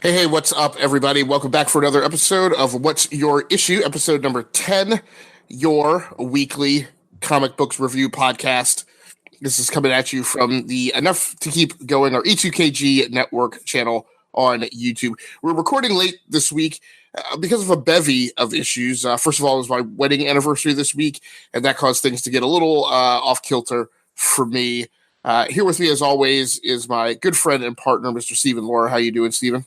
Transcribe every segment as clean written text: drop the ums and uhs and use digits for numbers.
Hey, what's up, everybody? Welcome back for another episode of What's Your Issue, episode number 10, your weekly comic books review podcast. This is coming at you from the Enough to Keep Going, our E2KG network channel on YouTube. We're recording late this week because of a bevy of issues. First of all, it was my wedding anniversary this week, and that caused things to get a little off kilter for me. Here with me, as always, is my good friend and partner, Mr. Stephen Laura. How you doing, Stephen?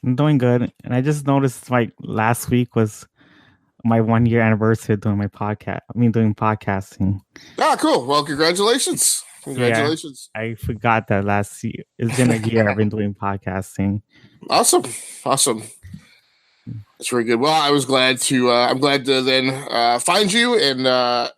I'm doing good. And I just noticed like last week was my 1 year anniversary doing my podcast. Doing podcasting. Ah, cool. Well, congratulations. Yeah, I forgot that last year. It's been a year I've been doing podcasting. Awesome. That's very good. Well, I'm glad to then find you and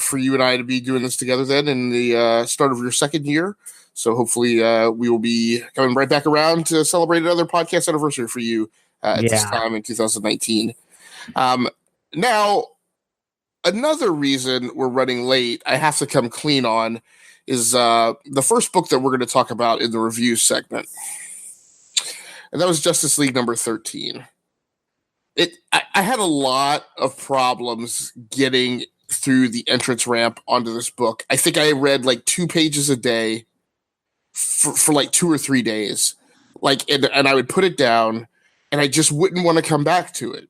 for you and I to be doing this together then in the start of your second year. So hopefully we will be coming right back around to celebrate another podcast anniversary for you at this time in 2019. Now, another reason we're running late, I have to come clean on, is the first book that we're going to talk about in the review segment. And that was Justice League number 13. I had a lot of problems getting through the entrance ramp onto this book. I think I read like 2 pages a day for like 2 or 3 days. And I would put it down and I just wouldn't want to come back to it.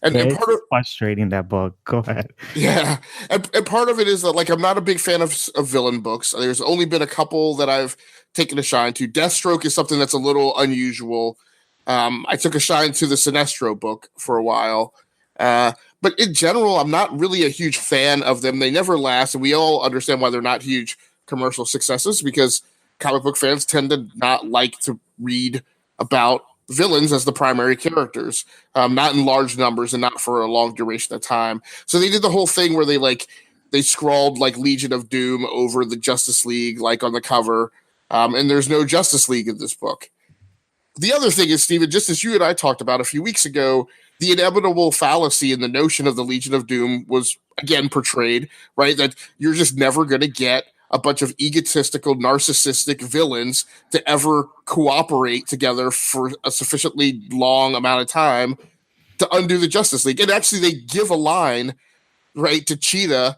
And part of frustrating, that book. Go ahead. Yeah. And part of it is that like I'm not a big fan of villain books. There's only been a couple that I've taken a shine to. Deathstroke is something that's a little unusual. I took a shine to the Sinestro book for a while. But in general, I'm not really a huge fan of them. They never last, and we all understand why they're not huge commercial successes, because comic book fans tend to not like to read about villains as the primary characters, not in large numbers and not for a long duration of time. So they did the whole thing where they scrawled like Legion of Doom over the Justice League, like on the cover, and there's no Justice League in this book. The other thing is, Stephen, just as you and I talked about a few weeks ago, the inevitable fallacy in the notion of the Legion of Doom was again portrayed, right? That you're just never going to get a bunch of egotistical, narcissistic villains to ever cooperate together for a sufficiently long amount of time to undo the Justice League. And actually, they give a line, right, to Cheetah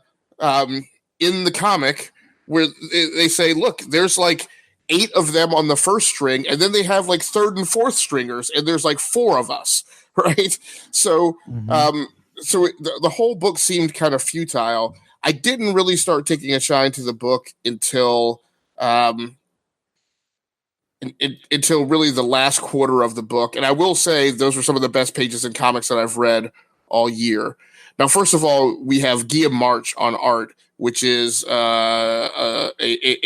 in the comic where they say, look, there's like 8 of them on the first string, and then they have like 3rd and 4th stringers, and there's like 4 of us, right? So, the whole book seemed kind of futile. I didn't really start taking a shine to the book until really the last quarter of the book. And I will say those were some of the best pages in comics that I've read all year. Now, first of all, we have Guillaume March on art, which is a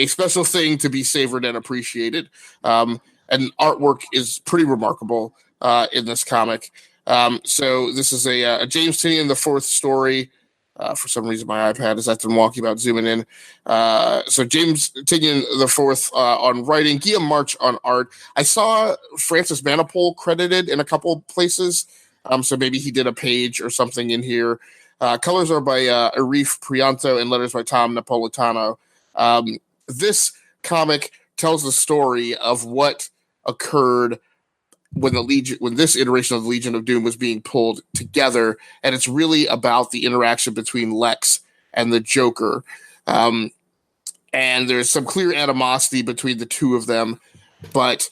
special thing to be savored and appreciated. And artwork is pretty remarkable in this comic. So this is a James Tynion the 4th story. For some reason, my iPad is acting wonky about zooming in. So James Tynion the 4th on writing, Guillaume March on art. I saw Francis Manapul credited in a couple places, so maybe he did a page or something in here. Colors are by Arif Prianto and letters by Tom Napolitano. This comic tells the story of what occurred when this iteration of the Legion of Doom was being pulled together, and it's really about the interaction between Lex and the Joker. And there's some clear animosity between the two of them, but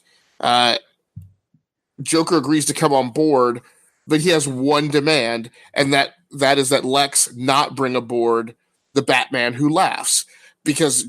Joker agrees to come on board, but he has one demand, and that is that Lex not bring aboard the Batman Who Laughs, because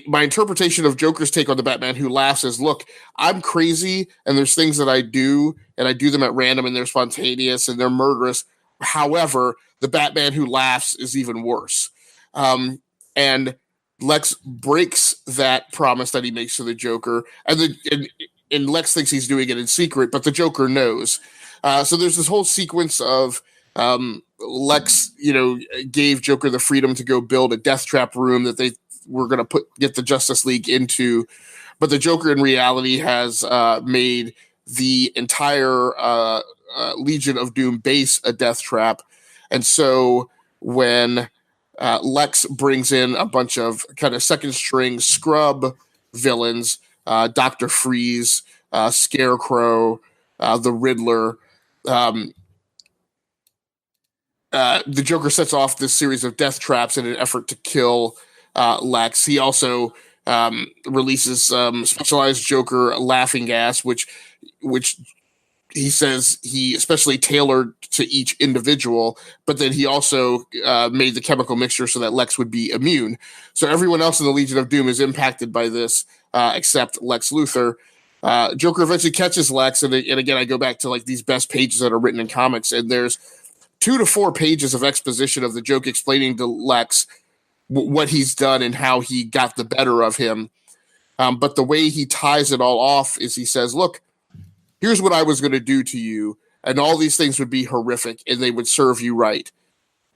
my interpretation of Joker's take on the Batman Who Laughs is, look, I'm crazy, and there's things that I do, and I do them at random, and they're spontaneous, and they're murderous. However, the Batman Who Laughs is even worse. And Lex breaks that promise that he makes to the Joker, and Lex thinks he's doing it in secret, but the Joker knows. So there's this whole sequence of Lex, gave Joker the freedom to go build a death trap room that they were going to get the Justice League into, but the Joker in reality has made the entire Legion of Doom base a death trap. And so when Lex brings in a bunch of kind of second string scrub villains, Dr. Freeze, Scarecrow, the Riddler. The Joker sets off this series of death traps in an effort to kill Lex. He also releases specialized Joker laughing gas, which he says he especially tailored to each individual, but then he also made the chemical mixture so that Lex would be immune. So everyone else in the Legion of Doom is impacted by this, except Lex Luthor. Joker eventually catches Lex, and again, I go back to like these best pages that are written in comics, and there's 2 to 4 pages of exposition of the Joker explaining to Lex what he's done and how he got the better of him. But the way he ties it all off is he says, look, here's what I was going to do to you, and all these things would be horrific, and they would serve you right.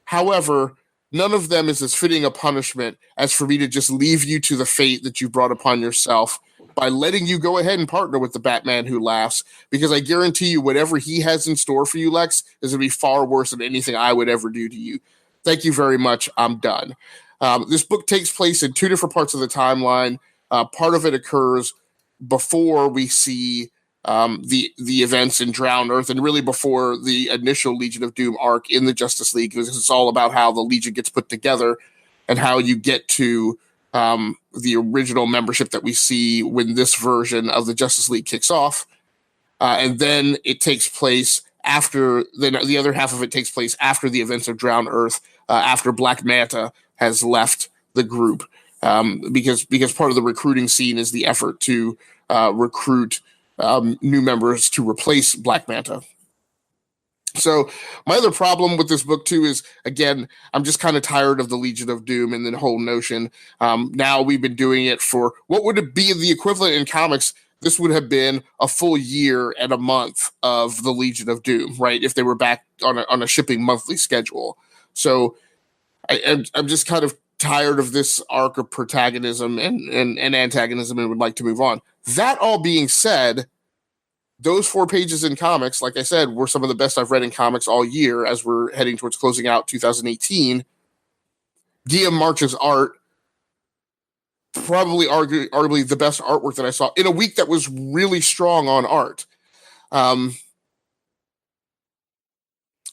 However, none of them is as fitting a punishment as for me to just leave you to the fate that you brought upon yourself by letting you go ahead and partner with the Batman Who Laughs, because I guarantee you whatever he has in store for you, Lex, is going to be far worse than anything I would ever do to you. Thank you very much. I'm done. This book takes place in 2 different parts of the timeline. Part of it occurs before we see the events in Drowned Earth, and really before the initial Legion of Doom arc in the Justice League, because it's all about how the Legion gets put together and how you get to the original membership that we see when this version of the Justice League kicks off. And then it takes place after, then the other half of it takes place after the events of Drowned Earth, after Black Manta has left the group, because part of the recruiting scene is the effort to recruit new members to replace Black Manta. So my other problem with this book too is, again, I'm just kind of tired of the Legion of Doom and the whole notion. Now we've been doing it for, what would it be the equivalent in comics? This would have been a full year and a month of the Legion of Doom, right? If they were back on a shipping monthly schedule. So I'm just kind of tired of this arc of protagonism and antagonism, and would like to move on. That all being said, those 4 pages in comics, like I said, were some of the best I've read in comics all year as we're heading towards closing out 2018. DM March's art, probably arguably the best artwork that I saw in a week that was really strong on art.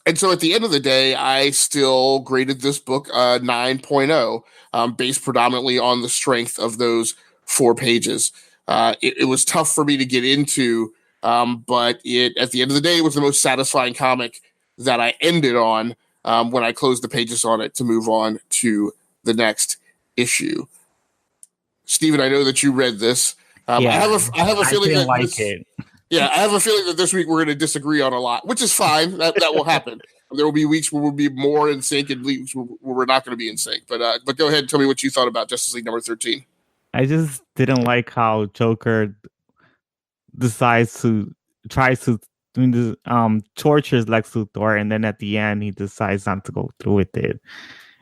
And so at the end of the day, I still graded this book 9.0, based predominantly on the strength of those 4 pages. It was tough for me to get into, but at the end of the day, it was the most satisfying comic that I ended on when I closed the pages on it to move on to the next issue. Steven, I know that you read this. I have a feeling that I have a feeling that this week we're going to disagree on a lot, which is fine. That will happen. There will be weeks where we'll be more in sync and weeks where we're not going to be in sync. But go ahead and tell me what you thought about Justice League number 13. I just didn't like how Joker tries to tortures Lex Luthor, and then at the end he decides not to go through with it.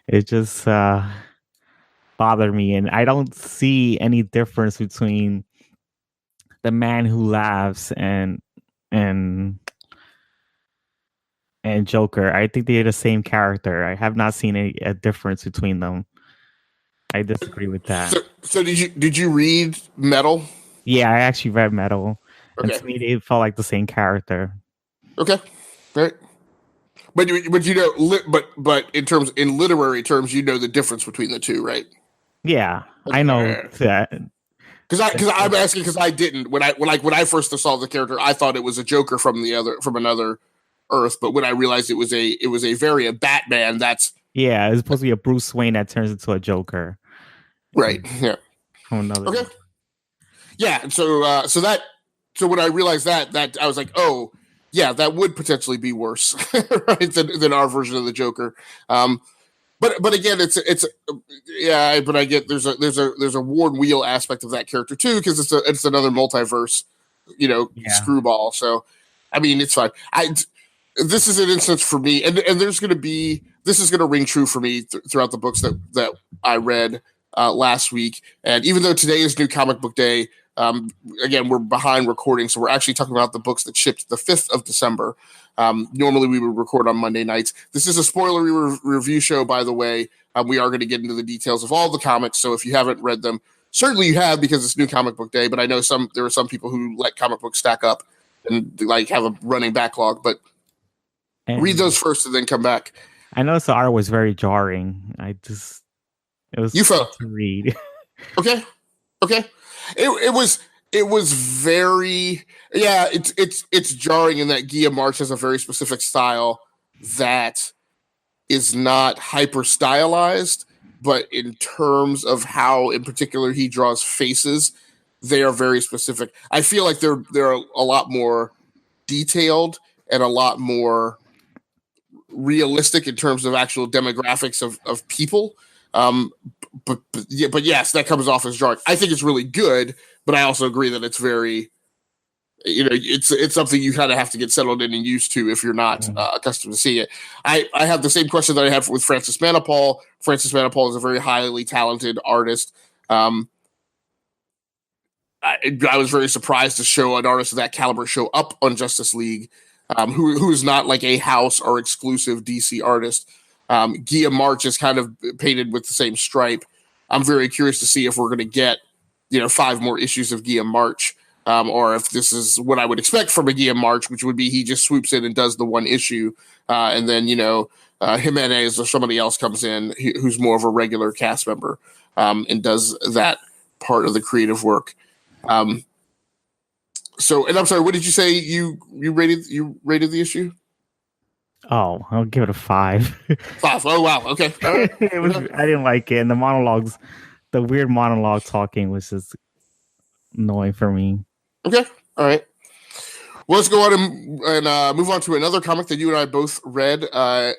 It just bothered me, and I don't see any difference between the Man Who Laughs and Joker. I think they're the same character. I have not seen a difference between them. I disagree with that. So did you read Metal? Yeah, I actually read Metal. Okay. And to me, they felt like the same character. Okay, right. But you know, but in literary terms, you know the difference between the two, right? Yeah, I know that. Because I'm asking because I didn't when I first saw the character, I thought it was a Joker from another Earth, but when I realized it was a variant Batman, it's supposed to be a Bruce Wayne that turns into a Joker, right? Yeah. From another. Okay. Yeah. So when I realized that I was like, oh yeah, that would potentially be worse, right, than our version of the Joker. But again, but I get there's a Ward Wheel aspect of that character too, because it's another multiverse, screwball. So I mean, it's fine. This is an instance for me, and this is going to ring true for me throughout the books that I read last week. And even though today is New Comic Book Day, again, we're behind recording, so we're actually talking about the books that shipped the 5th of December. Normally we would record on Monday nights. This is a spoilery review show, by the way. We are going to get into the details of all the comics, so if you haven't read them, Certainly you have because it's New Comic Book Day, but I know there are some people who let comic books stack up and like have a running backlog. But read And those first and then come back. I noticed the art was very jarring. It was You felt tough to read. okay, okay. It was very yeah. It's jarring in that Guia March has a very specific style that is not hyper stylized, but in terms of how, in particular, he draws faces, they are very specific. I feel like they're a lot more detailed and a lot more realistic in terms of actual demographics of people. Um, but yes, that comes off as jarring. I think it's really good, but I also agree that it's very it's something you kind of have to get settled in and used to if you're not accustomed to seeing it. I have the same question that I have with Francis Manapul. Francis Manapul is a very highly talented artist. I was very surprised to show an artist of that caliber show up on Justice League, who is not like a house or exclusive DC artist. Guia March is kind of painted with the same stripe. I'm very curious to see if we're going to get 5 more issues of Guia March. Or if this is what I would expect from a Guia March, which would be he just swoops in and does the one issue, and then Jimenez or somebody else comes in who's more of a regular cast member and does that part of the creative work. So, and I'm sorry, what did you say you rated the issue? Oh, I'll give it a 5. 5. Oh wow, okay. Right. I didn't like it, and the monologues, the weird monologue talking was just annoying for me. Okay, all right. Well, let's go on and move on to another comic that you and I both read. I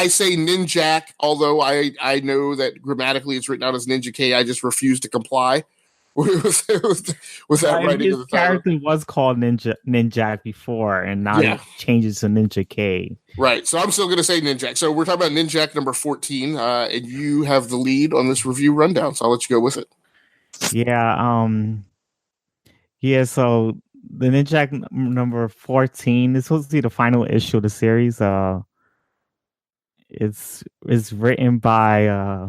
say Ninjak, although I know that grammatically it's written out as Ninja K. I just refuse to comply with that writing of the title. Character was called Ninjak before, and now he changes to Ninja K. Right. So I'm still going to say Ninjak. So we're talking about Ninjak number 14, and you have the lead on this review rundown. So I'll let you go with it. Yeah. Yeah. So the Ninjak number 14 is supposed to be the final issue of the series. It's written by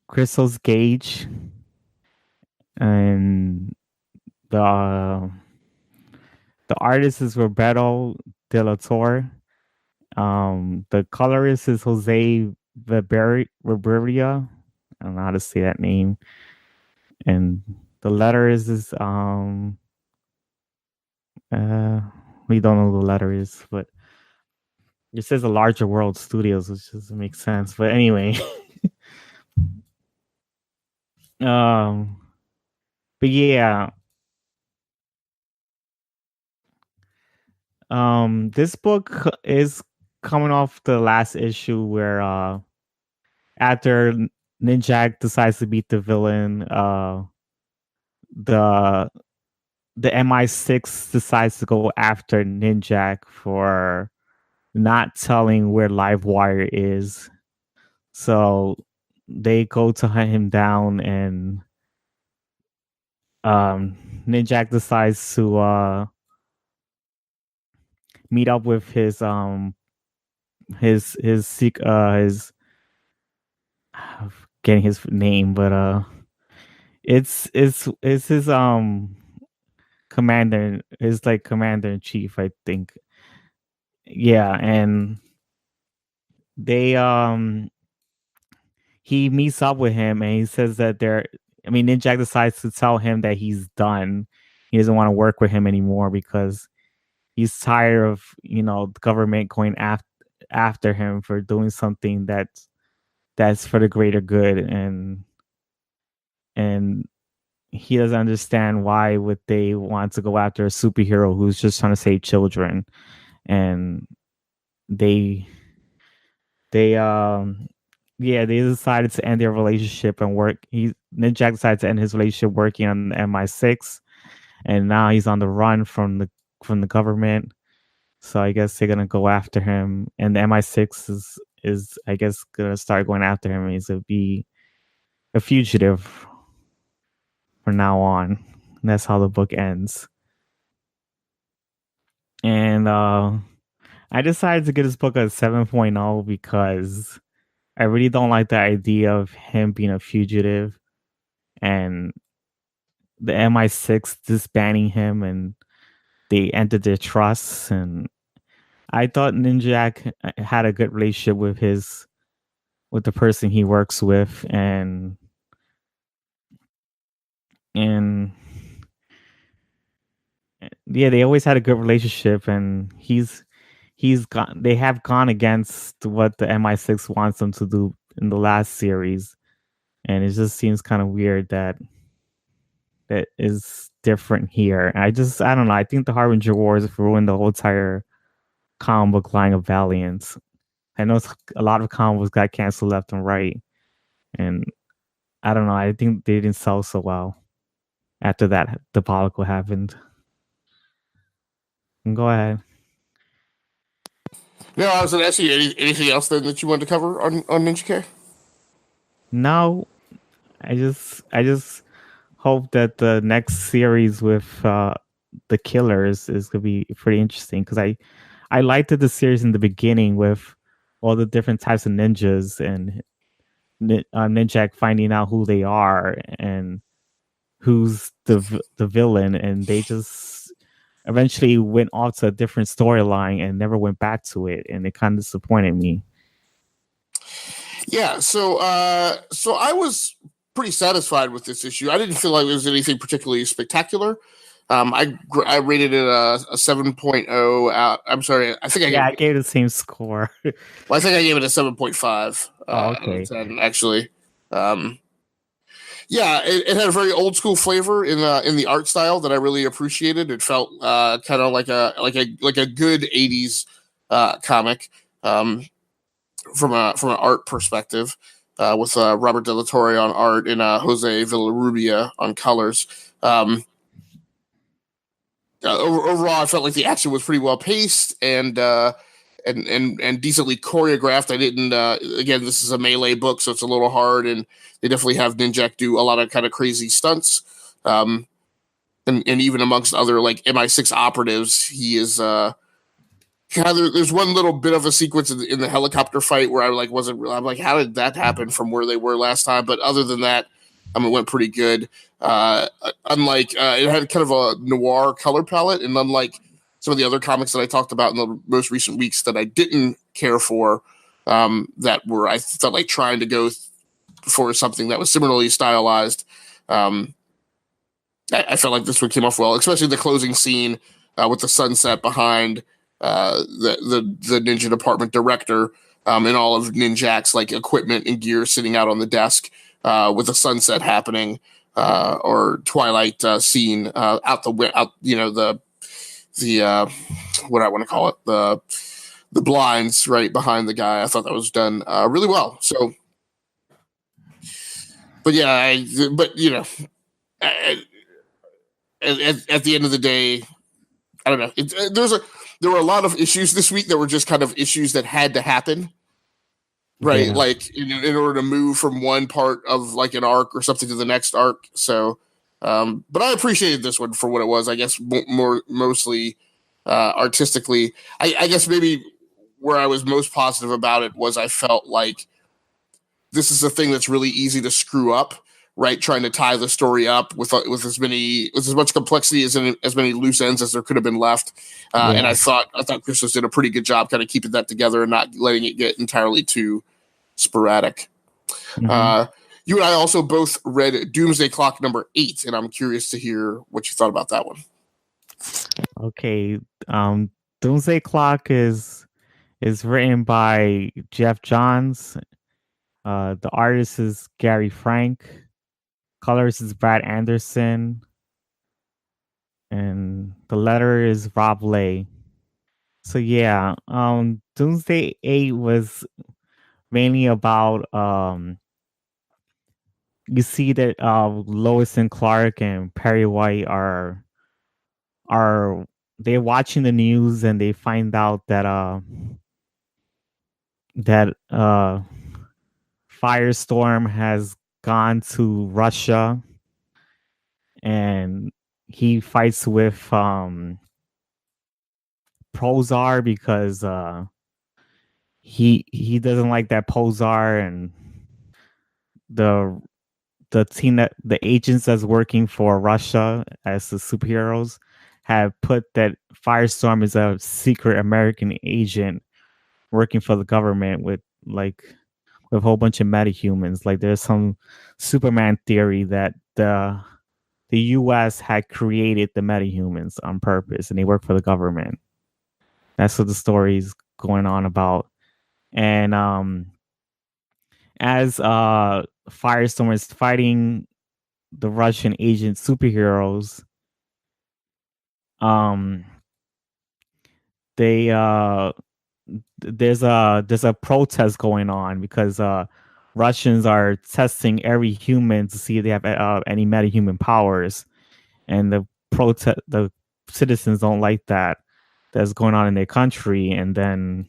Christos Gage, and the artist is Roberto De La Torre. The colorist is Jose Viberia. I don't know how to say that name. And the letter is we don't know the letter is, but it says a Larger World Studios, which doesn't make sense. But anyway. But yeah. This book is coming off the last issue where after Ninjak decides to beat the villain, the MI6 decides to go after Ninjak for not telling where Livewire is. So they go to hunt him down, and Ninjak decides to meet up with his getting his name, but it's his commander, is like commander in chief, I think. Yeah, and they he meets up with him, and he says that Ninjak decides to tell him that he's done. He doesn't want to work with him anymore because he's tired of the government going after him for doing something that's for the greater good, and he doesn't understand why would they want to go after a superhero who's just trying to save children. And they decided to end their relationship and work. Ninjak decided to end his relationship working on the MI6, and now he's on the run from the government. So I guess they're gonna go after him, and the MI6 is I guess gonna start going after him. He's gonna be a fugitive from now on. And that's how the book ends. And I decided to give this book a 7.0 because I really don't like the idea of him being a fugitive. and the MI6 disbanding him, and they ended their trusts. And I thought Ninjak had a good relationship with the person he works with, and yeah, they always had a good relationship, and he's gone. They have gone against what the MI6 wants them to do in the last series, and it just seems kind of weird that that is different here. I don't know. I think the Harbinger Wars ruined the whole entire comic book line of Valiant. I know a lot of comic books got canceled left and right, and I don't know. I think they didn't sell so well after that debacle happened. Go ahead. No, I was going to ask you anything else then that you wanted to cover on Ninja K? No, I just hope that the next series with the killers is gonna be pretty interesting, because I liked the series in the beginning with all the different types of ninjas and Ninjak finding out who they are and who's the villain, and they just eventually went off to a different storyline and never went back to it, and it kind of disappointed me. Yeah, so I was pretty satisfied with this issue. I didn't feel like it was anything particularly spectacular. I rated it a 7.0 out. I'm sorry, I think I gave it the same score. well, I think I gave it a 7.5 okay. out of 10, actually. Yeah, it had a very old school flavor in the art style that I really appreciated. It felt kind of like a good 80s comic. From an art perspective, with Robert De La Torre on art and Jose Villarrubia on colors. Overall, I felt like the action was pretty well paced and decently choreographed. I didn't. Again, this is a melee book, so it's a little hard, and they definitely have Ninjak do a lot of kind of crazy stunts. And even amongst other like MI6 operatives, he is. There's one little bit of a sequence in the helicopter fight where I I'm like, how did that happen from where they were last time? But other than that, it went pretty good. Unlike it had kind of a noir color palette, and unlike some of the other comics that I talked about in the most recent weeks that I didn't care for, that were I felt like trying to go for something that was similarly stylized. I felt like this one came off well, especially the closing scene with the sunset behind the ninja department director and all of Ninjak's like equipment and gear sitting out on the desk with the sunset happening or twilight scene out the what I want to call it, the blinds right behind the guy. I thought that was done really well. So, but yeah, at the end of the day, I don't know. There were a lot of issues this week that were just kind of issues that had to happen, right? Yeah. Like in order to move from one part of like an arc or something to the next arc. So, but I appreciated this one for what it was. I guess mostly artistically. I guess maybe where I was most positive about it was I felt like this is a thing that's really easy to screw up, right? Trying to tie the story up with as much complexity as many loose ends as there could have been left. And I thought Christos did a pretty good job kind of keeping that together and not letting it get entirely too sporadic. Mm-hmm. You and I also both read Doomsday Clock number 8, and I'm curious to hear what you thought about that one. Okay. Doomsday Clock is written by Jeff Johns. The artist is Gary Frank. Colors is Brad Anderson. And the letter is Rob Lay. So yeah, Doomsday 8 was mainly about you see that Lois and Clark and Perry White are they're watching the news, and they find out that Firestorm has gone to Russia, and he fights with Prozar because he doesn't like that Prozar and the the team that the agents that's working for Russia as the superheroes have put that Firestorm is a secret American agent working for the government with a whole bunch of metahumans. Like there's some Superman theory that the US had created the metahumans on purpose and they work for the government. That's what the story's going on about. And as Firestorm is fighting the Russian agent superheroes, um they there's a protest going on because Russians are testing every human to see if they have any metahuman powers, and the citizens don't like that that's going on in their country, and then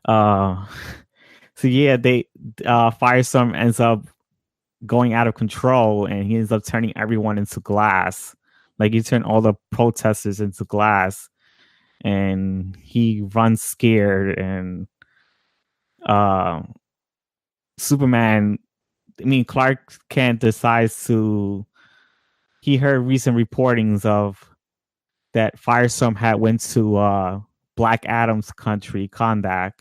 uh so yeah, they Firestorm ends up going out of control, and he ends up turning everyone into glass. Like he turned all the protesters into glass, and he runs scared, and uh Superman, I mean Clark Kent decides to. He heard recent reportings of that Firestorm had went to Black Adam's country, Kondak,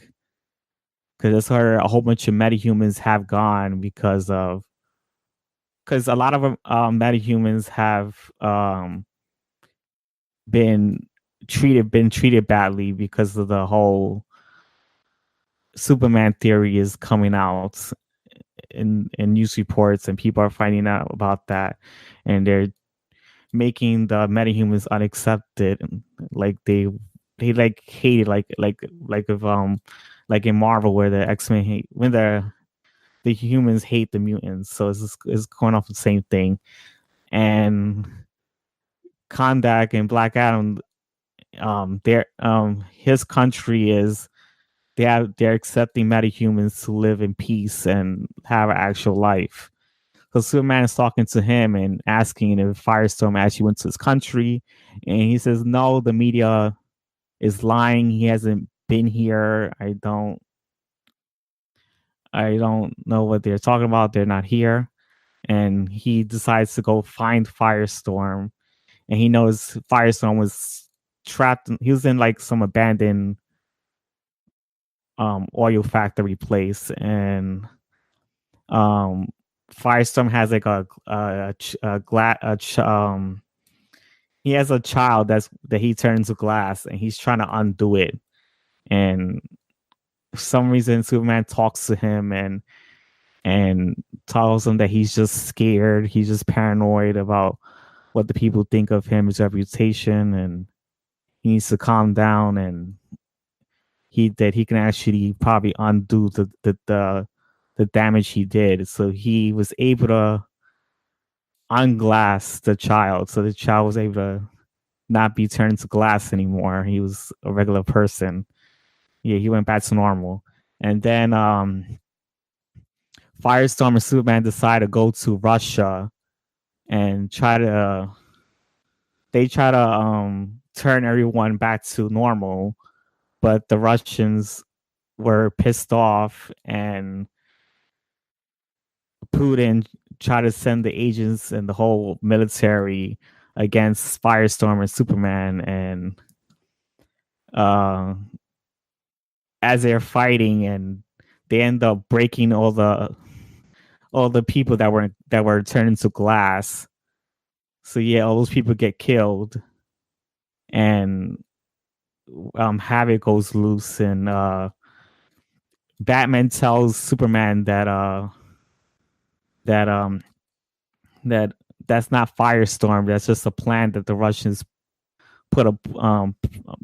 because that's where a whole bunch of metahumans have gone because a lot of metahumans have been treated badly because of the whole Superman theory is coming out in news reports, and people are finding out about that, and they're making the metahumans unaccepted. Like they like hated like if like in Marvel where the X-Men hate when the humans hate the mutants. So it's going off the same thing. And Kondak and Black Adam, their his country is they're accepting metahumans to live in peace and have an actual life. So Superman is talking to him and asking if Firestorm actually went to his country, and he says no, the media is lying. He hasn't been here. I don't know what they're talking about. They're not here. And he decides to go find Firestorm, and he knows Firestorm was trapped. He was in like some abandoned oil factory place, and Firestorm has like he has a child that he turns to glass, and he's trying to undo it. And for some reason Superman talks to him and tells him that he's just scared, he's just paranoid about what the people think of him, his reputation, and he needs to calm down, and he can actually probably undo the damage he did. So he was able to unglass the child, so the child was able to not be turned to glass anymore. He was a regular person. Yeah, he went back to normal. And then Firestorm and Superman decide to go to Russia and try to turn everyone back to normal, but the Russians were pissed off, and Putin tried to send the agents and the whole military against Firestorm and Superman, and as they're fighting, and they end up breaking all the people that were turned into glass. So yeah, all those people get killed, and Havoc goes loose, and Batman tells Superman that that's not Firestorm. That's just a plan that the Russians put a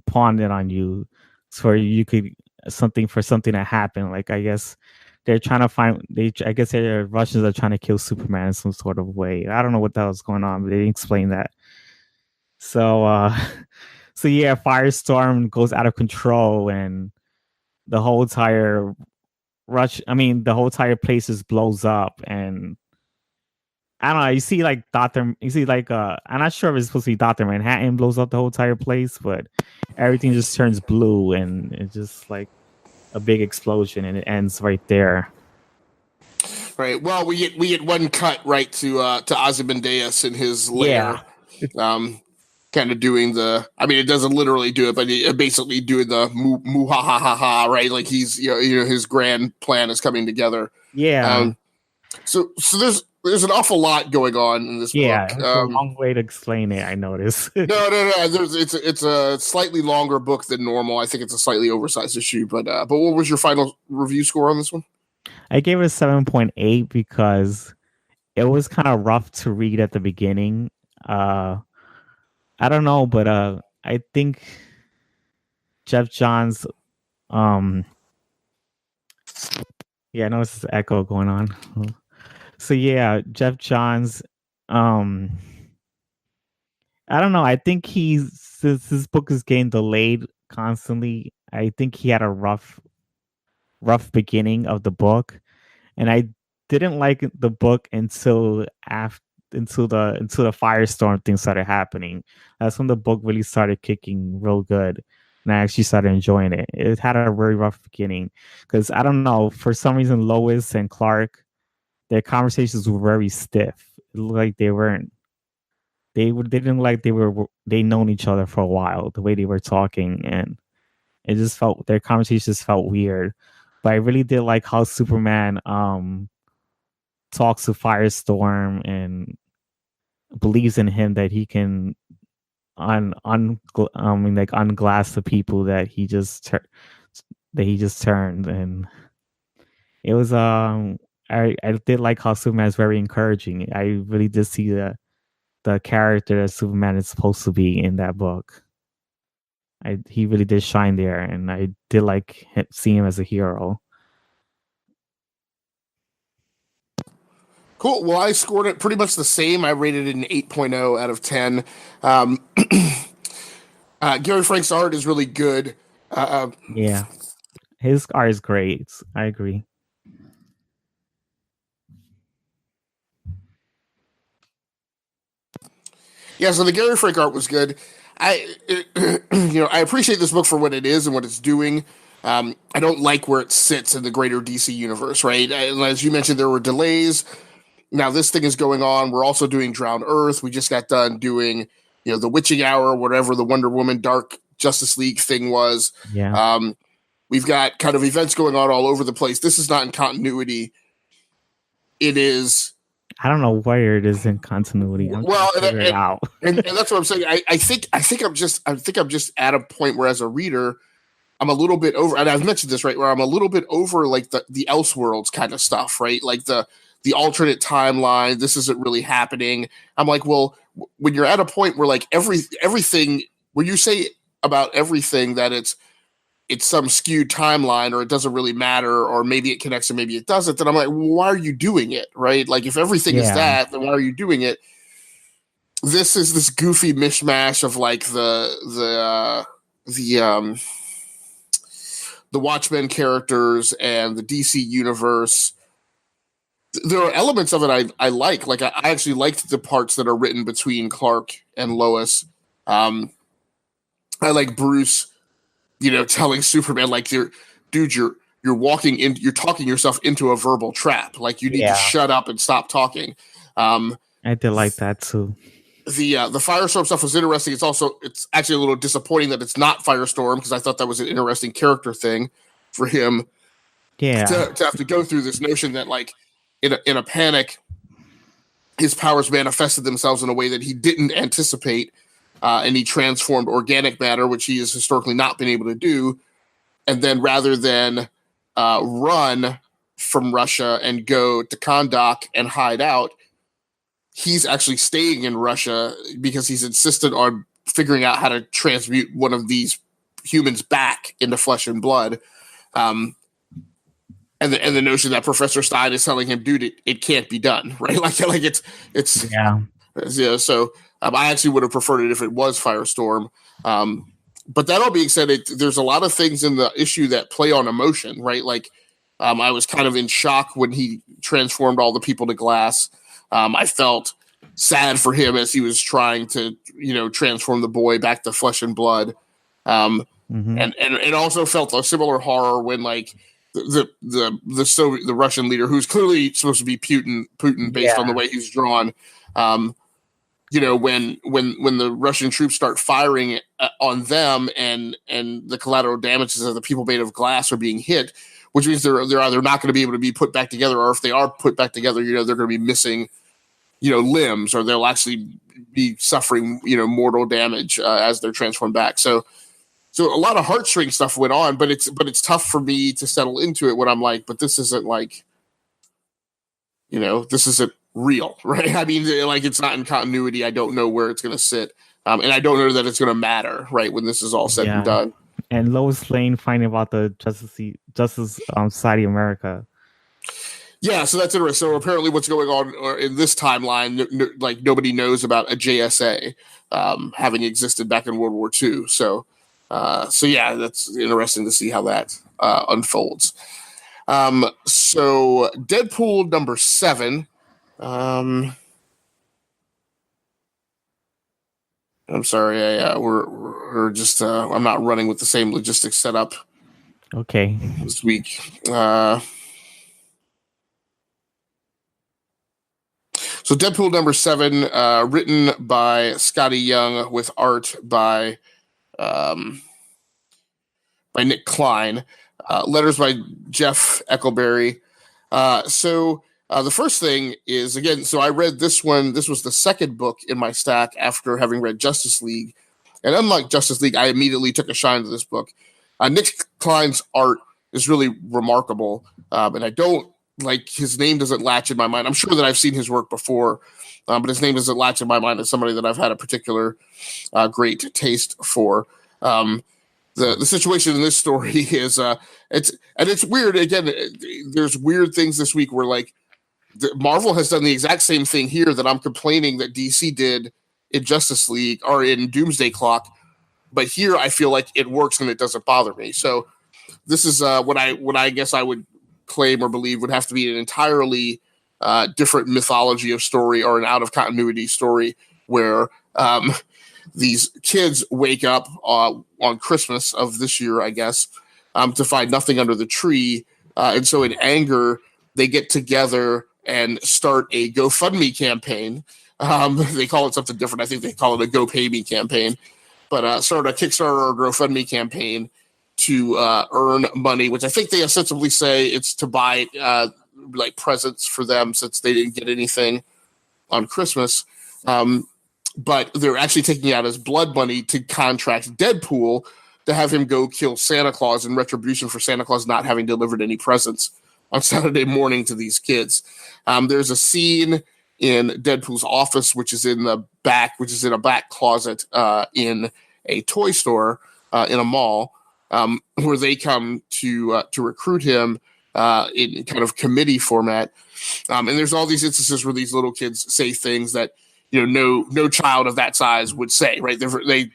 pawned it on you, so you could something to happen. Like I guess they're trying to find. I guess the Russians are trying to kill Superman in some sort of way. I don't know what the hell's going on, but they didn't explain that. So so yeah, Firestorm goes out of control, and the whole entire the whole entire place just blows up, and I don't know. You see, like I'm not sure if it's supposed to be Doctor Manhattan blows up the whole entire place, but everything just turns blue, and it's just like a big explosion, and it ends right there. Right. Well, we get one cut right to Ozymandias in his lair, Yeah, um, kind of doing the. I mean, it doesn't literally do it, but it basically doing the moo ha ha ha ha. Right. Like he's his grand plan is coming together. yeah, Um, so there's an awful lot going on in this book. yeah. It's a long way to explain it. I notice. No. It's a slightly longer book than normal. I think it's a slightly oversized issue. But what was your final review score on this one? I gave it a 7.8 because it was kind of rough to read at the beginning. Uh, I don't know, but I think Jeff Johns. Um, yeah, I know it's this echo going on. So yeah, Jeff Johns. Um, I don't know. I think since this book is getting delayed constantly. I think he had a rough beginning of the book, and I didn't like the book until after until the firestorm thing started happening. That's when the book really started kicking real good, and I actually started enjoying it. It had a very rough beginning because I don't know, for some reason Lois and Clark, their conversations were very stiff. It looked like they didn't like they known each other for a while, the way they were talking, and it just felt their conversations felt weird. But I really did like how Superman talks to Firestorm and believes in him that he can like unglass the people that he just turned. And it was I did like how Superman is very encouraging. I really did see the character that Superman is supposed to be in that book. He really did shine there, and I did like seeing him as a hero. Cool. Well, I scored it pretty much the same. I rated it an 8.0 out of 10. Um, Gary Frank's art is really good. Yeah, his art is great. I agree. Yeah, so the Gary Frank art was good. I appreciate this book for what it is and what it's doing. I don't like where it sits in the greater DC universe, right? And as you mentioned, there were delays. Now this thing is going on. We're also doing Drowned Earth. We just got done doing, the Witching Hour, whatever the Wonder Woman Dark Justice League thing was. Yeah. We've got kind of events going on all over the place. This is not in continuity. It is. I don't know where it is in continuity. I'm trying to figure it out. and that's what I'm saying. I think I'm just at a point where, as a reader, I'm a little bit over, and I've mentioned this, right, where I'm a little bit over like the Elseworlds kind of stuff, right? Like the alternate timeline. This isn't really happening. I'm like, well, when you're at a point where like everything, where you say about everything that it's some skewed timeline, or it doesn't really matter, or maybe it connects and maybe it doesn't, then I'm like, well, why are you doing it, right? Like if everything is that, then why are you doing it? This is this goofy mishmash of like the Watchmen characters and the DC universe. There are elements of it I like. Like I actually liked the parts that are written between Clark and Lois. I like Bruce, telling Superman like, you're walking in, you're talking yourself into a verbal trap. Like you need to shut up and stop talking. I did like that too. The Firestorm stuff was interesting. It's actually a little disappointing that it's not Firestorm, because I thought that was an interesting character thing for him. Yeah. To have to go through this notion that like in a panic, his powers manifested themselves in a way that he didn't anticipate. And he transformed organic matter, which he has historically not been able to do. And then rather than run from Russia and go to Kahndaq and hide out, he's actually staying in Russia because he's insistent on figuring out how to transmute one of these humans back into flesh and blood. And the notion that Professor Stein is telling him, dude, it can't be done, right? Like it's yeah. So I actually would have preferred it if it was Firestorm. But that all being said, there's a lot of things in the issue that play on emotion, right? Like I was kind of in shock when he transformed all the people to glass. I felt sad for him as he was trying to, transform the boy back to flesh and blood. And it also felt a similar horror when like the Russian leader, who's clearly supposed to be Putin based on the way he's drawn. When the Russian troops start firing on them, and the collateral damages of the people made of glass are being hit, which means they're either not going to be able to be put back together, or if they are put back together, they're going to be missing, limbs, or they'll actually be suffering, mortal damage as they're transformed back. So a lot of heartstring stuff went on, but it's tough for me to settle into it when I'm like, but this isn't like, this isn't real, right? I mean, like, it's not in continuity. I don't know where it's going to sit. And I don't know that it's going to matter, right, when this is all said and done. And Lois Lane finding about the Justice Society of America. Yeah, so that's interesting. So apparently what's going on in this timeline, like, nobody knows about a JSA having existed back in World War II. So yeah, that's interesting to see how that unfolds. So Deadpool number 7. I'm sorry, we're just I'm not running with the same logistics setup. Okay. This week. So Deadpool number 7, written by Scotty Young with art by Nick Klein, letters by Jeff Eckelberry. So the first thing is, again, so I read this one. This was the second book in my stack after having read Justice League. And unlike Justice League, I immediately took a shine to this book. Nick Klein's art is really remarkable. And I don't, like, his name doesn't latch in my mind. I'm sure that I've seen his work before, but his name doesn't latch in my mind as somebody that I've had a particular great taste for. The situation in this story is it's weird. Again, there's weird things this week where, like, Marvel has done the exact same thing here that I'm complaining that DC did in Justice League or in Doomsday Clock, but here I feel like it works and it doesn't bother me. So this is what I guess I would claim or believe would have to be an entirely different mythology of story, or an out of continuity story where these kids wake up on Christmas of this year, I guess, to find nothing under the tree. And so in anger, they get together and start a GoFundMe campaign. They call it something different. I think they call it a GoPayMe campaign. But start a Kickstarter or GoFundMe campaign to earn money, which I think they ostensibly say it's to buy like presents for them, since they didn't get anything on Christmas. But they're actually taking out as blood money to contract Deadpool to have him go kill Santa Claus in retribution for Santa Claus not having delivered any presents on Saturday morning to these kids. There's a scene in Deadpool's office, which is in a back closet in a toy store in a mall, where they come to recruit him in kind of committee format. And there's all these instances where these little kids say things that, no child of that size would say, right?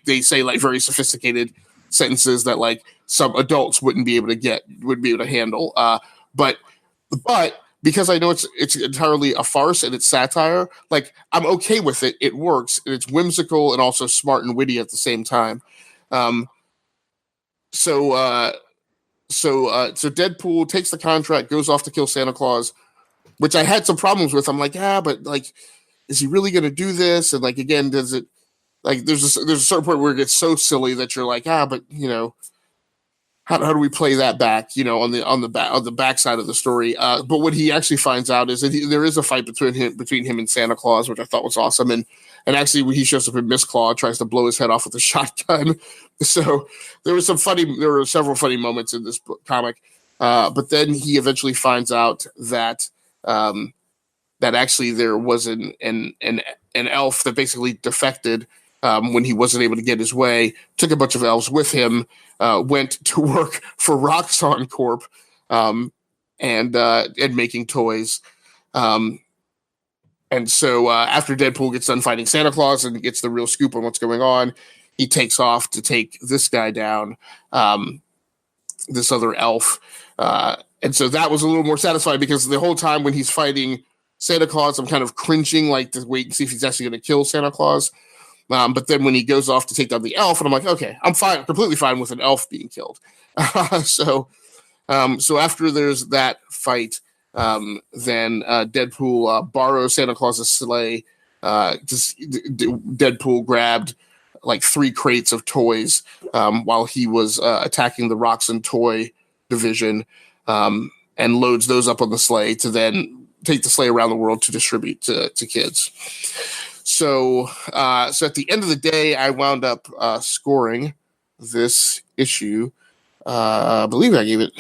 They say, like, very sophisticated sentences that, like, some adults wouldn't be able to handle. But because I know it's entirely a farce and it's satire, like, I'm okay with it. It works, and it's whimsical and also smart and witty at the same time. So Deadpool takes the contract, goes off to kill Santa Claus, which I had some problems with. I'm like, but, like, is he really going to do this? And, like, again, does it, like, there's a certain point where it gets so silly that you're like, but, how do we play that back, on the backside of the story? But what he actually finds out is that there is a fight between him and Santa Claus, which I thought was awesome. And actually, when he shows up in Miss Claw, tries to blow his head off with a shotgun. So there were several funny moments in this comic. But then he eventually finds out that that actually there was an elf that basically defected when he wasn't able to get his way, took a bunch of elves with him, went to work for Roxxon Corp, and making toys. And so after Deadpool gets done fighting Santa Claus and gets the real scoop on what's going on, he takes off to take this guy down, this other elf. And so that was a little more satisfying, because the whole time when he's fighting Santa Claus, I'm kind of cringing, like, to wait and see if he's actually going to kill Santa Claus. But then when he goes off to take down the elf, and I'm like, okay, I'm fine, completely fine with an elf being killed. So So after there's that fight, then Deadpool borrows Santa Claus's sleigh. Deadpool grabbed like 3 crates of toys while he was attacking the Rocks and Toy division, and loads those up on the sleigh to then take the sleigh around the world to distribute to kids. So at the end of the day, I wound up scoring this issue. I believe I gave it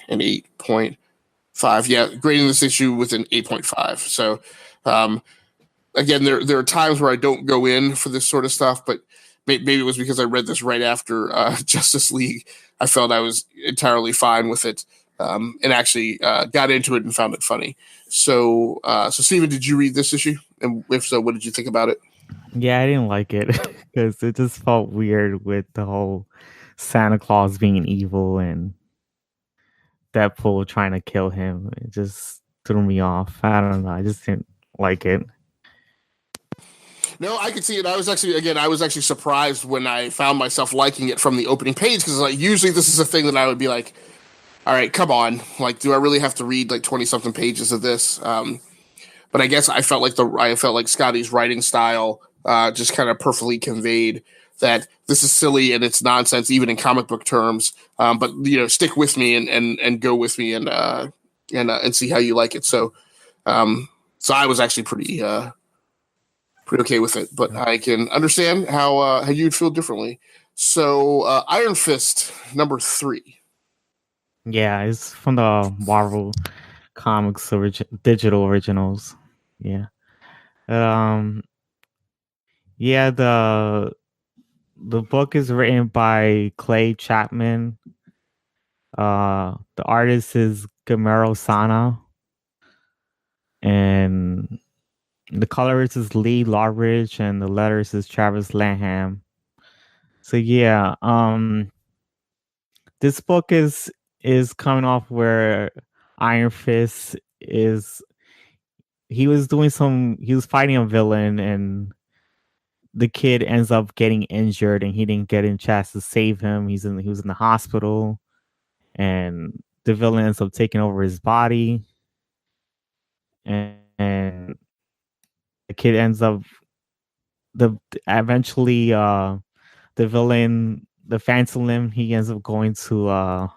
an 8.5. Yeah, grading this issue with an 8.5. So again, there are times where I don't go in for this sort of stuff, but maybe it was because I read this right after Justice League. I felt I was entirely fine with it, and actually got into it and found it funny. So Steven, did you read this issue? And if so, what did you think about it? Yeah, I didn't like it because it just felt weird with the whole Santa Claus being evil and Deadpool trying to kill him. It just threw me off. I don't know. I just didn't like it. No, I could see it. I was actually surprised when I found myself liking it from the opening page, because like usually this is a thing that I would be like, all right, come on, like, do I really have to read like 20 something pages of this? But I guess I felt like Scotty's writing style just kind of perfectly conveyed that this is silly and it's nonsense, even in comic book terms. But stick with me and go with me and see how you like it. So I was actually pretty okay with it, but I can understand how you'd feel differently. So Iron Fist #3. Yeah, it's from the Marvel Comics digital originals. Yeah. Um. Yeah. The book is written by Clay Chapman. The artist is Gamero Sana, and the colorist is Lee Lawridge, and the letters is Travis Lanham. So yeah, this book is coming off where Iron Fist is he was fighting a villain, and the kid ends up getting injured and he didn't get a chance to save him. He was in the hospital, and the villain ends up taking over his body, and the kid ends up the eventually the villain, the Phantom Limb, he ends up going to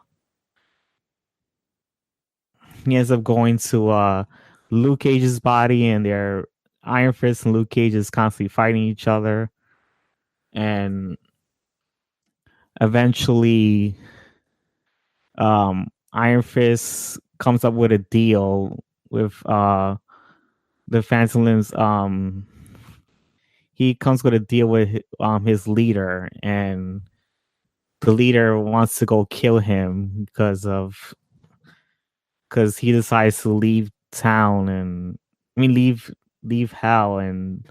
Luke Cage's body, and their Iron Fist and Luke Cage is constantly fighting each other, and eventually Iron Fist comes up with a deal with the Phantom Limbs. He comes with a deal with his leader, and the leader wants to go kill him because he decides to leave town and leave hell and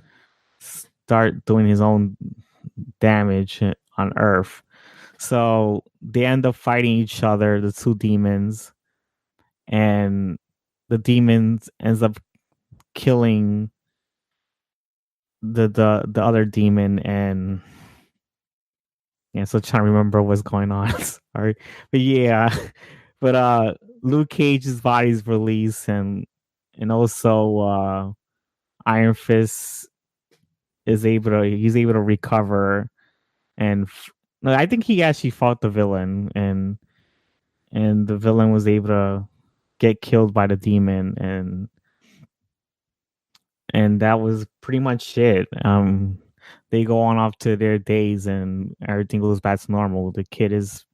start doing his own damage on Earth. So they end up fighting each other, the two demons, and the demons ends up killing the other demon. And yeah, so trying to remember what's going on. Sorry. But yeah. But Luke Cage's body's released, and also Iron Fist he's able to recover, and no, I think he actually fought the villain, and the villain was able to get killed by the demon, and that was pretty much it. They go on off to their days, and everything goes back to normal. The kid is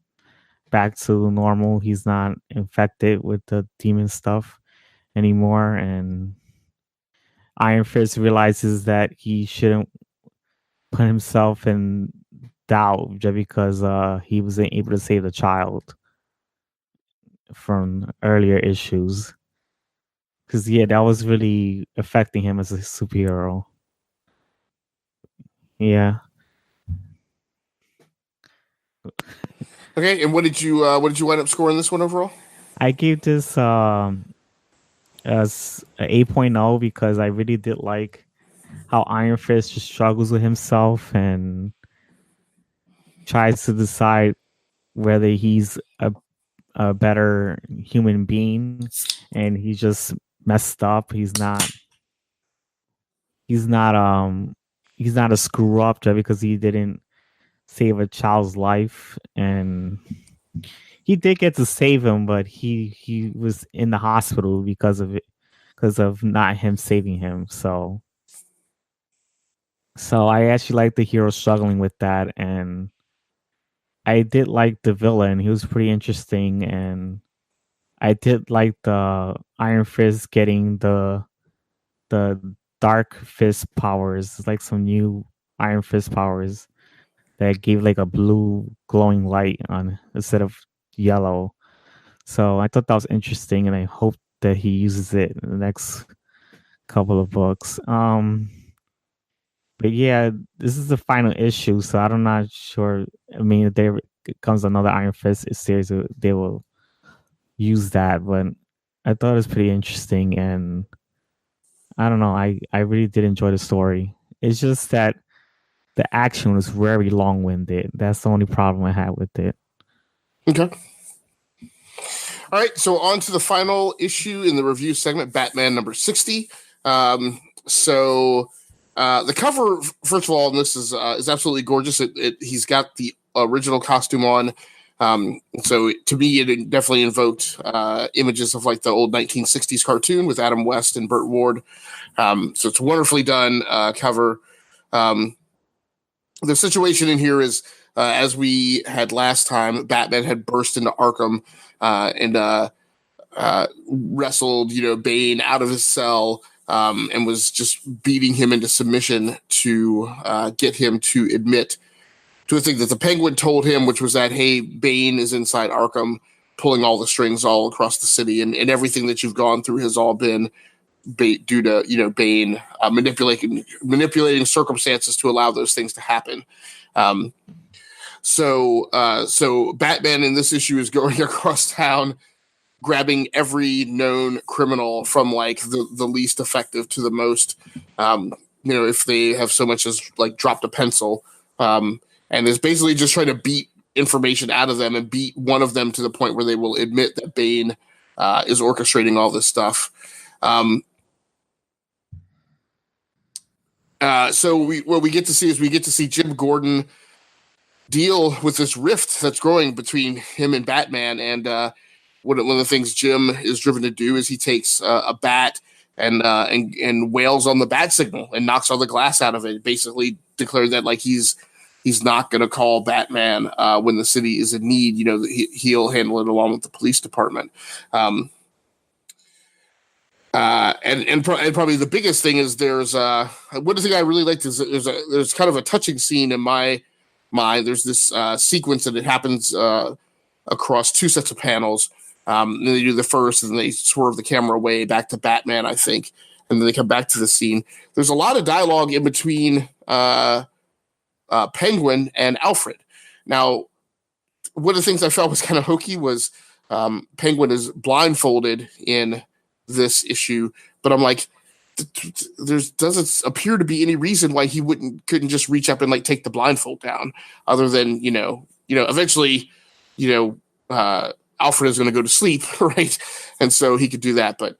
back to normal. He's not infected with the demon stuff anymore, and Iron Fist realizes that he shouldn't put himself in doubt just because he wasn't able to save the child from earlier issues. Because yeah, that was really affecting him as a superhero. Yeah. Okay, and what did you wind up scoring this one overall? I gave this as an 8.0 because I really did like how Iron Fist just struggles with himself and tries to decide whether he's a better human being, and he just messed up. He's not he's not a screw up just because he didn't save a child's life, and he did get to save him, but he was in the hospital because of it, because of not him saving him. So I actually like the hero struggling with that, and I did like the villain. He was pretty interesting, and I did like the Iron Fist getting the Dark Fist powers. It's like some new Iron Fist powers that gave like a blue glowing light on instead of yellow. So I thought that was interesting, and I hope that he uses it in the next couple of books. But yeah, this is the final issue, so I'm not sure. I mean, if there comes another Iron Fist series, they will use that. But I thought it was pretty interesting, and I don't know. I really did enjoy the story. It's just that the action was very long winded. That's the only problem I had with it. Okay. All right, so on to the final issue in the review segment, Batman number 60. The cover, first of all, and this is absolutely gorgeous. He's got the original costume on. So to me, it definitely invoked images of like the old 1960s cartoon with Adam West and Burt Ward. So it's a wonderfully done cover. The situation in here is, as we had last time, Batman had burst into Arkham and wrestled, Bane out of his cell and was just beating him into submission to get him to admit to a thing that the Penguin told him, which was that, hey, Bane is inside Arkham, pulling all the strings all across the city, and everything that you've gone through has all been due to Bane manipulating circumstances to allow those things to happen. So Batman in this issue is going across town, grabbing every known criminal from like the least effective to the most. If they have so much as like dropped a pencil, and is basically just trying to beat information out of them and beat one of them to the point where they will admit that Bane is orchestrating all this stuff. So what we get to see is Jim Gordon deal with this rift that's growing between him and Batman. And one of the things Jim is driven to do is he takes a bat and wails on the bat signal and knocks all the glass out of it. Basically declared that like he's not going to call Batman when the city is in need. He'll handle it along with the police department. And probably the biggest thing is there's one thing I really liked is there's kind of a touching scene in my mind. There's this sequence that it happens across two sets of panels. And they do the first, and then they swerve the camera away back to Batman, I think, and then they come back to the scene. There's a lot of dialogue in between Penguin and Alfred. Now, one of the things I felt was kind of hokey was Penguin is blindfolded in this issue, but I'm like, there doesn't appear to be any reason why he couldn't just reach up and like take the blindfold down, other than eventually Alfred is going to go to sleep, right? And so he could do that, but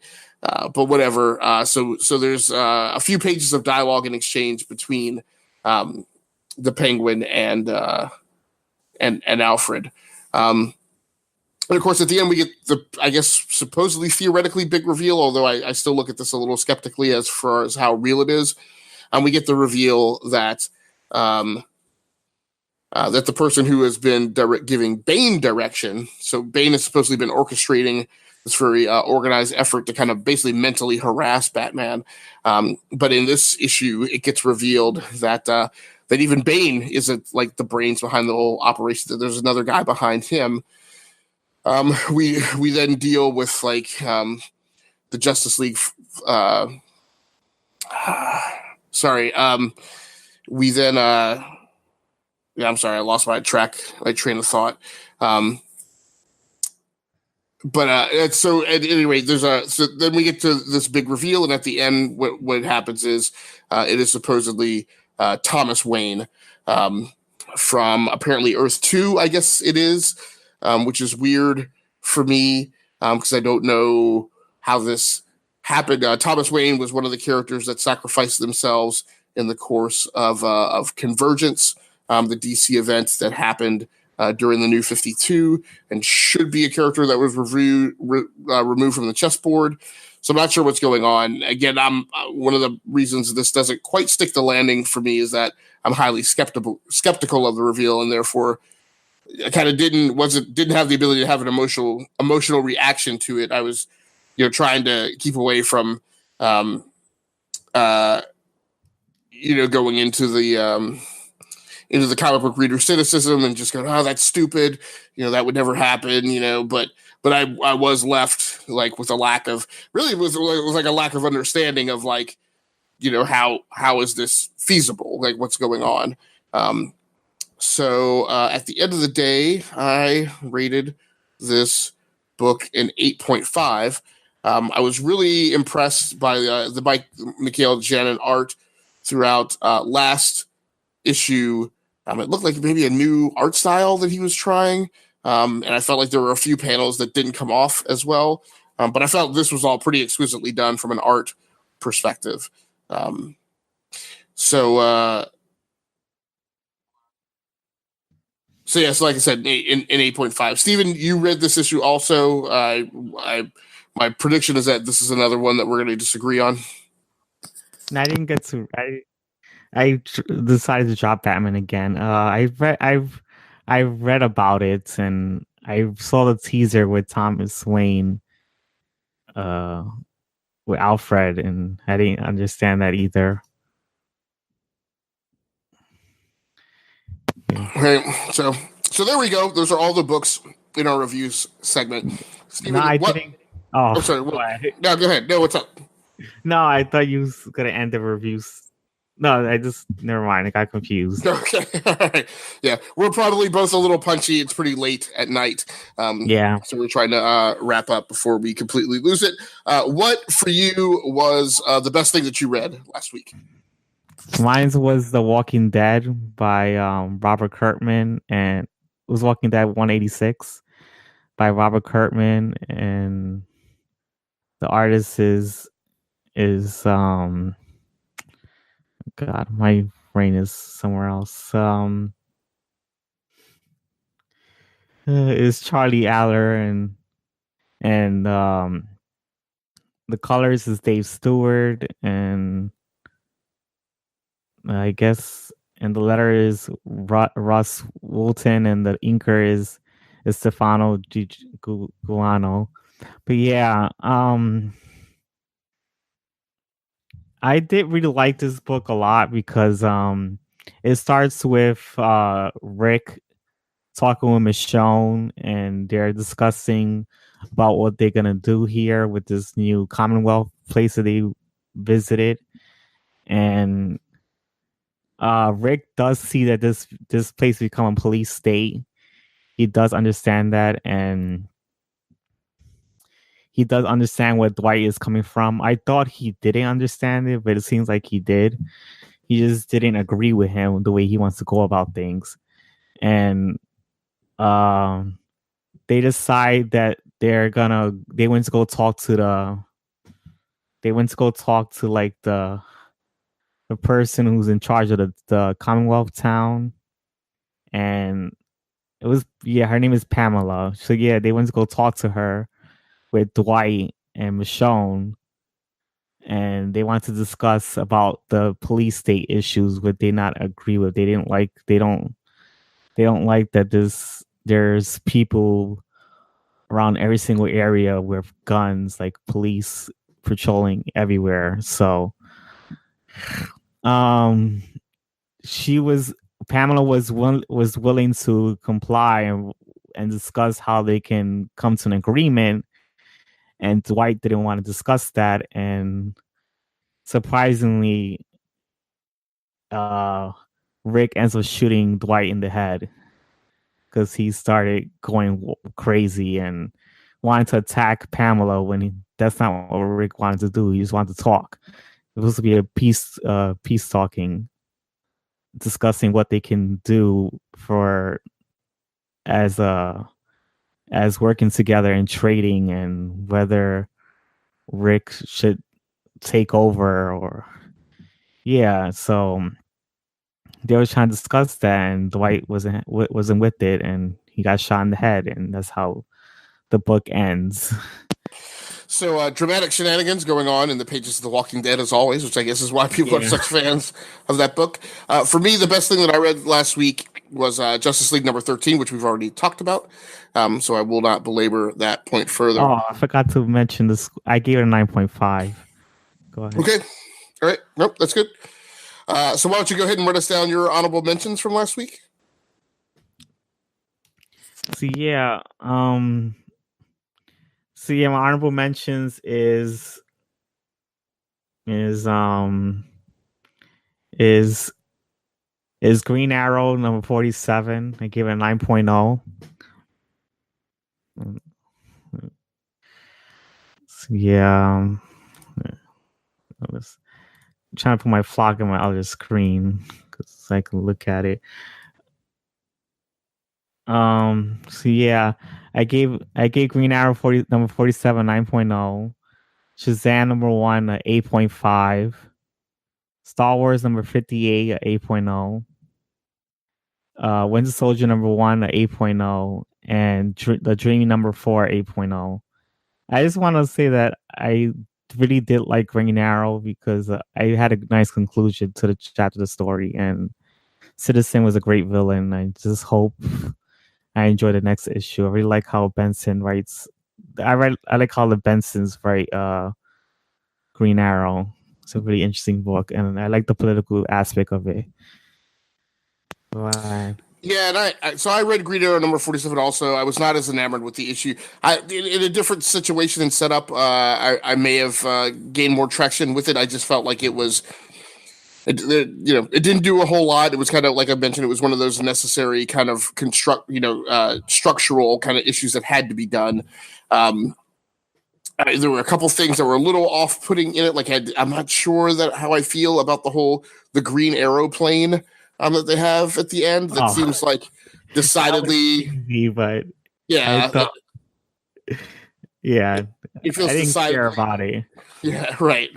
whatever. So there's a few pages of dialogue and exchange between the Penguin and Alfred. And of course, at the end, we get the, I guess, supposedly theoretically big reveal, although I still look at this a little skeptically as far as how real it is. And we get the reveal that that the person who has been giving Bane direction, so Bane has supposedly been orchestrating this very organized effort to kind of basically mentally harass Batman. But in this issue, it gets revealed that that even Bane isn't like the brains behind the whole operation, that there's another guy behind him. We then deal with like the Justice League. We then I'm sorry, I lost my train of thought. So at any rate, so then we get to this big reveal, and at the end, what happens is it is supposedly Thomas Wayne from apparently Earth 2, I guess it is. Which is weird for me because I don't know how this happened. Thomas Wayne was one of the characters that sacrificed themselves in the course of Convergence, the DC event that happened during the New 52, and should be a character that was removed from the chessboard. So I'm not sure what's going on. Again, I'm one of the reasons this doesn't quite stick the landing for me is that I'm highly skeptical of the reveal, and therefore I kind of didn't have the ability to have an emotional reaction to it. I was, trying to keep away from, uh, going into the comic book reader cynicism and just going, oh, that's stupid. That would never happen. But I was left like with a lack of really it was like a lack of understanding of like, how is this feasible? Like what's going on? So at the end of the day, I rated this book an 8.5. I was really impressed by the Mike Michael-Janin art throughout last issue. It looked like maybe a new art style that he was trying. And I felt like there were a few panels that didn't come off as well. But I felt this was all pretty exquisitely done from an art perspective. So yeah, so like I said, in 8.5. Steven, you read this issue also. My prediction is that this is another one that we're going to disagree on. And I didn't get to. I decided to drop Batman again. I've read about it, and I saw the teaser with Thomas Wayne, with Alfred, and I didn't understand that either. Okay, so there we go. Those are all the books in our reviews segment. Steven, no, I didn't. Oh, I'm sorry. No, go ahead. No, what's up? No, I thought you was gonna end the reviews. No, never mind. I got confused. Okay, all right. Yeah, we're probably both a little punchy. It's pretty late at night. Yeah. So we're trying to wrap up before we completely lose it. What for you was the best thing that you read last week? Mine was The Walking Dead by Robert Kirkman, and it was Walking Dead 186 by Robert Kirkman, and the artist is God, my brain is somewhere else. Is Charlie Aller, and the colors is Dave Stewart, and I guess, and the letter is Russ Woolton, and the inker is Stefano Guano. But yeah, I did really like this book a lot because it starts with Rick talking with Michonne, and they're discussing about what they're gonna do here with this new Commonwealth place that they visited, and Rick does see that this place become a police state. He does understand that, and he does understand where Dwight is coming from. I thought he didn't understand it, but it seems like he did. He just didn't agree with him the way he wants to go about things. And they decide that they went to go talk to like the person who's in charge of the Commonwealth town. And it was, her name is Pamela. So yeah, they went to go talk to her with Dwight and Michonne, and they want to discuss about the police state issues, what they not agree with. They don't like that there's people around every single area with guns, like police patrolling everywhere. So Pamela was willing to comply and discuss how they can come to an agreement, and Dwight didn't want to discuss that, and surprisingly Rick ends up shooting Dwight in the head because he started going crazy and wanted to attack Pamela when that's not what Rick wanted to do. He just wanted to talk. It was supposed to be a peace talking, discussing what they can do for as as working together and trading, and whether Rick should take over or so they were trying to discuss that, and Dwight wasn't with it, and he got shot in the head, and that's how the book ends. So dramatic shenanigans going on in the pages of The Walking Dead, as always, which I guess is why people are such fans of that book. For me, the best thing that I read last week was Justice League number 13, which we've already talked about. So I will not belabor that point further. Oh, I forgot to mention this. I gave it a 9.5. Go ahead. Okay. All right. Nope, that's good. So why don't you go ahead and write us down your honorable mentions from last week? So my honorable mentions is Green Arrow number 47. I gave it a 9.0. So I was trying to put my flock on my other screen because I can look at it. I gave Green Arrow number 47 9.0, Shazam number 1 8.5, Star Wars number 58 8.0, Winter Soldier number 1 8.0, and The Dream number 4 8.0. I just want to say that I really did like Green Arrow because I had a nice conclusion to the chapter of the story, and Citizen was a great villain. I just hope I enjoy the next issue. I really like how Benson writes. I like how the Bensons write Green Arrow. It's a really interesting book, and I like the political aspect of it. Right. Yeah, and I read Green Arrow number 47 also. I was not as enamored with the issue. In a different situation and setup, I may have gained more traction with it. I just felt like it was, it didn't do a whole lot. It was kind of, like I mentioned, it was one of those necessary kind of structural kind of issues that had to be done. There were a couple things that were a little off-putting in it. Like I'm not sure that how I feel about the Green Arrow plane that they have at the end. That seems like decidedly easy, but yeah, it feels I didn't care about it. Yeah, right.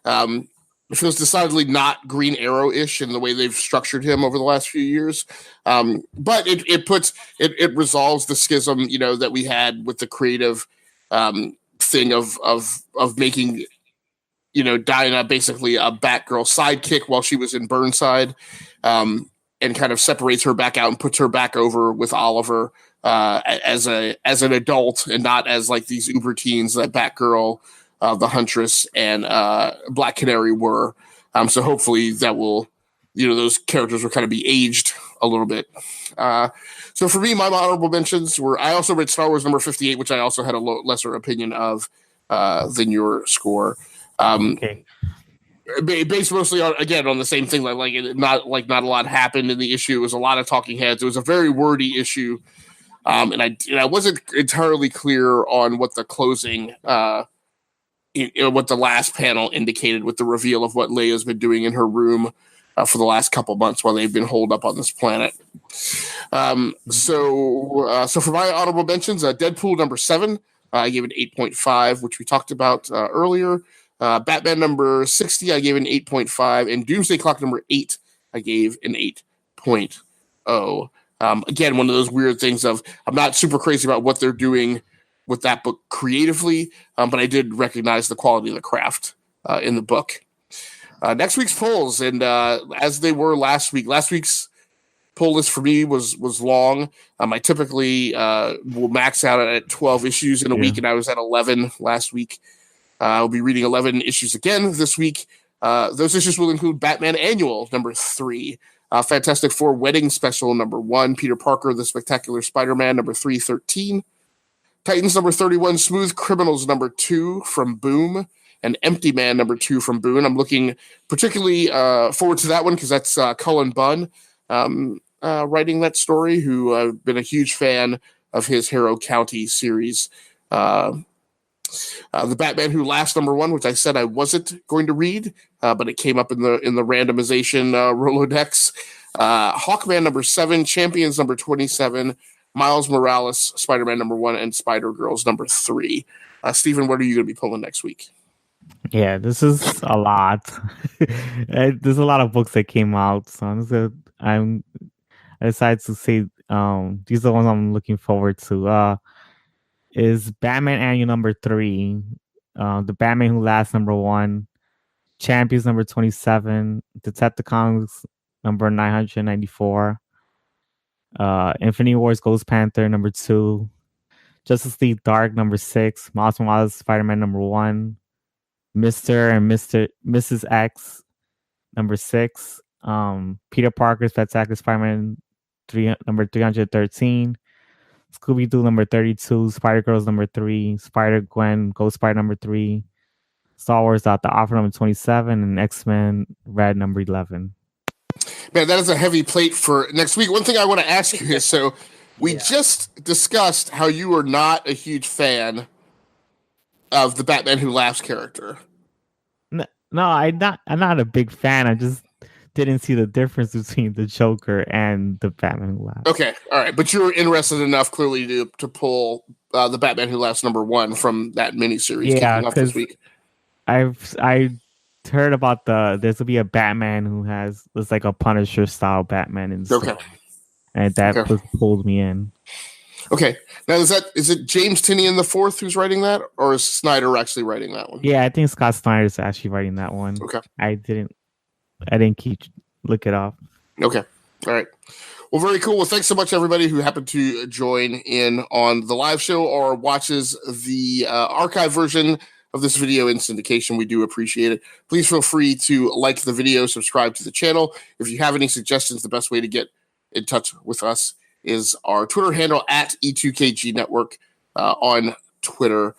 It feels decidedly not Green Arrow-ish in the way they've structured him over the last few years. But it resolves the schism, that we had with the creative thing of making Dinah basically a Batgirl sidekick while she was in Burnside, and kind of separates her back out and puts her back over with Oliver as an adult and not as like these uber teens that Batgirl, the Huntress, and Black Canary were. So hopefully that will, those characters will kind of be aged a little bit. So for me, my honorable mentions were, I also read Star Wars number 58, which I also had a lesser opinion of than your score. Okay. Based mostly on the same thing, not a lot happened in the issue. It was a lot of talking heads. It was a very wordy issue, and I wasn't entirely clear on what the closing, what the last panel indicated with the reveal of what Leia's been doing in her room for the last couple months while they've been holed up on this planet. So for my honorable mentions, Deadpool number 7, I gave it 8.5, which we talked about earlier. Batman number 60, I gave an 8.5, and Doomsday Clock number 8, I gave an 8.0. Again, one of those weird things of, I'm not super crazy about what they're doing with that book creatively, but I did recognize the quality of the craft in the book. Next week's polls, and as they were last week's poll list for me was long. I typically will max out at 12 issues in a week, and I was at 11 last week. I'll be reading 11 issues again this week. Those issues will include Batman Annual number 3, Fantastic Four Wedding Special number 1, Peter Parker, The Spectacular Spider-Man number 313, Titans number 31, Smooth Criminals number 2 from Boom, and Empty Man number 2 from Boone. I'm looking particularly forward to that one because that's Cullen Bunn writing that story, who I've been a huge fan of his Harrow County series. The Batman Who Laughs number 1, which I said I wasn't going to read, but it came up in the randomization Rolodex. Hawkman number 7, Champions number 27, Miles Morales, Spider-Man #1, and Spider-Girls #3. Stephen, what are you going to be pulling next week? Yeah, this is a lot. There's a lot of books that came out, so I decided to say these are the ones I'm looking forward to. Is Batman Annual #3, The Batman Who Laughs #1, Champions #27, Detectives #994, Infinity Wars Ghost Panther #2, Justice League Dark #6, Miles Morales Spider-Man #1, Mr. and Mrs. X #6, Peter Parker's Spectacular Spider-Man #313, Scooby-Doo #32, Spider-Girls #3, Spider-Gwen Ghost Spider #3, Star Wars Out the Offer #27, and X-Men Red #11. Man, that is a heavy plate for next week. One thing I want to ask you is, so we just discussed how you are not a huge fan of the Batman Who Laughs character. No, I'm not a big fan. I just didn't see the difference between the Joker and the Batman Who Laughs. Okay, all right, but you're interested enough clearly to pull the Batman Who Laughs #1 from that miniseries kicking off this week. I heard about there's gonna be a Batman who looks like a Punisher style Batman in okay, and that pulled me in. Okay, now is it James Tynion IV who's writing that, or is Snyder actually writing that one? Yeah, I think Scott Snyder is actually writing that one. Okay, I didn't look it up. Okay, all right. Well, very cool. Well, thanks so much, everybody who happened to join in on the live show or watches the archive version of this video in syndication. We do appreciate it. Please feel free to like the video, subscribe to the channel. If you have any suggestions, the best way to get in touch with us is our Twitter handle at E2KG Network on Twitter.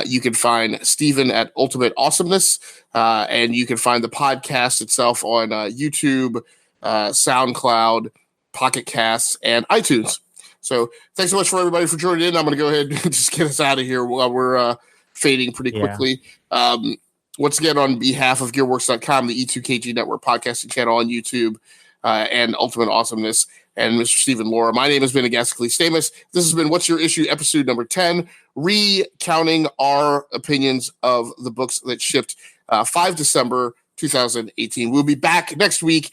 You can find Steven at Ultimate Awesomeness, and you can find the podcast itself on YouTube, SoundCloud, Pocket Casts, and iTunes. So thanks so much for everybody for joining in. I'm going to go ahead and just get us out of here while we're fading pretty quickly. Once again, on behalf of Gearworks.com, the E2KG Network podcasting channel on YouTube, and Ultimate Awesomeness, and Mr. Stephen Laura, my name has been Agasicles. This has been What's Your Issue, episode #10, recounting our opinions of the books that shipped 5 December 2018. We'll be back next week,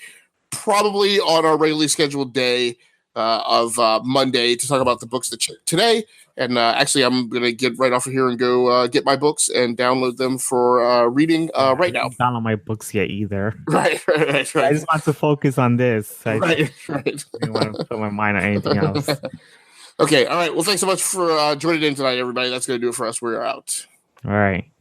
probably on our regularly scheduled day of Monday, to talk about the books that shipped today. And actually, I'm going to get right off of here and go get my books and download them for reading right now. I don't download my books yet either. Right. I just want to focus on this. Right. I didn't want to put my mind on anything else. Okay, all right. Well, thanks so much for joining in tonight, everybody. That's going to do it for us. We're out. All right.